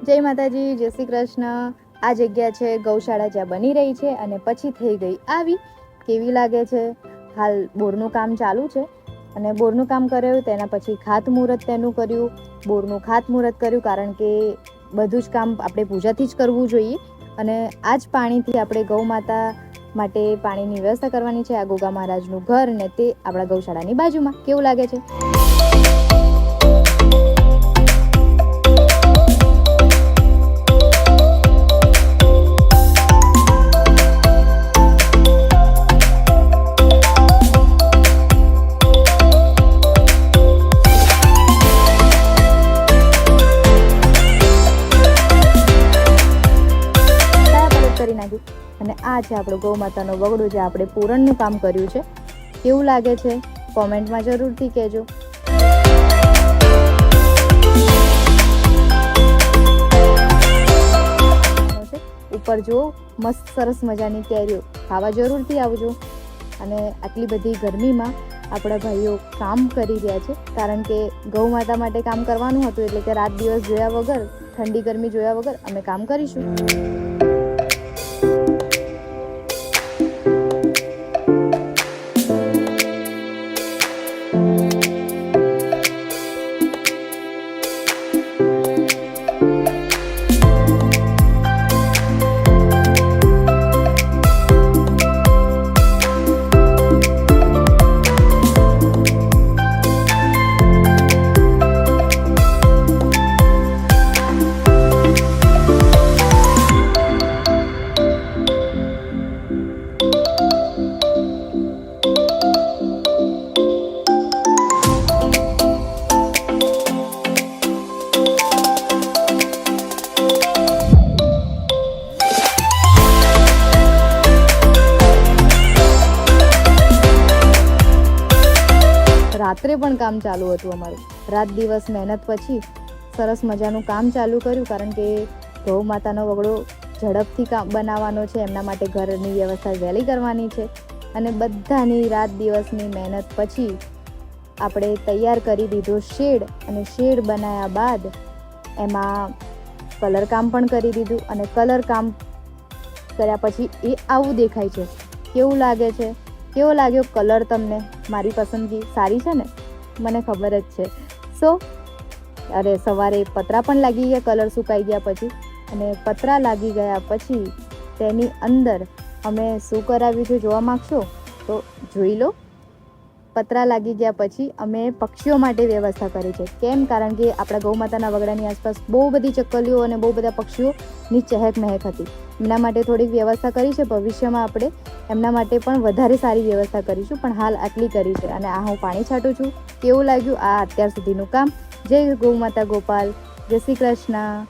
જય માતાજી, જય શ્રી કૃષ્ણ। આ જગ્યા છે ગૌશાળા જ્યાં બની રહી છે અને પછી થઈ ગઈ આવી। કેવી લાગે છે? હાલ બોરનું કામ ચાલુ છે અને બોરનું કામ કર્યું તેના પછી ખાતમુહૂર્ત તેનું કર્યું। બોરનું ખાતમુહૂર્ત કર્યું કારણ કે બધું જ કામ આપણે પૂજાથી જ કરવું જોઈએ અને આ જ પાણીથી આપણે ગૌ માતા માટે પાણીની વ્યવસ્થા કરવાની છે। આ ગોગા મહારાજનું ઘર ને તે આપણા ગૌશાળાની બાજુમાં। કેવું લાગે છે? કરી નાખી અને આ છે આપણો ગૌ માતાનો વગડો જે આપણે પૂરણનું કામ કર્યું છે। કેવું લાગે છે કોમેન્ટમાં જરૂરથી કહેજો। ઉપર જો મસ્ત સરસ મજાની કેરીઓ ખાવા જરૂરથી આવજો। અને આટલી બધી ગરમીમાં આપણા ભાઈઓ કામ કરી રહ્યા છે કારણ કે ગૌ માતા માટે કામ કરવાનું હતું એટલે કે રાત દિવસ જોયા વગર, ઠંડી ગરમી જોયા વગર અમે કામ કરીશું। રાત્રે પણ કામ ચાલુ હતું અમારું। રાત દિવસ મહેનત પછી સરસ મજાનું કામ ચાલુ કર્યું કારણ કે ગૌ માતાનો વગડો ઝડપથી કામ બનાવવાનો છે, એમના માટે ઘરની વ્યવસ્થા વહેલી કરવાની છે અને બધાની રાત દિવસની મહેનત પછી આપણે તૈયાર કરી દીધો શેડ અને શેડ બનાવ્યા બાદ એમાં કલર કામ પણ કરી દીધું અને કલર કામ કર્યા પછી એ આવું દેખાય છે। કેવું લાગે છે? કેવો લાગ્યો કલર તમને? મારી પસંદગી સારી છે ને? મને ખબર જ છે। અરે સવારે પતરા પણ લાગી ગયા કલર સુકાઈ ગયા પછી અને પતરા લાગી ગયા પછી તેની અંદર અમે શું કરાવ્યું છે જોવા માગશો તો જોઈ લો। પતરા લાગી ગયા પછી અમે પક્ષીઓ માટે વ્યવસ્થા કરી છે। કેમ? કારણ કે આપણા ગૌ માતાના વગડાની આસપાસ બહુ બધી ચકલીઓ અને બહુ બધા પક્ષીઓની ચહેક મહેક હતી। એમના માટે થોડીક વ્યવસ્થા કરી છે। ભવિષ્યમાં આપણે એમના માટે પણ વધારે સારી વ્યવસ્થા કરીશું, પણ હાલ આટલી કરી છે। અને આ હું પાણી છાંટું છું। કેવું લાગ્યું આ અત્યાર સુધીનું કામ? જય ગૌ માતા ગોપાલ, જય શ્રી કૃષ્ણ।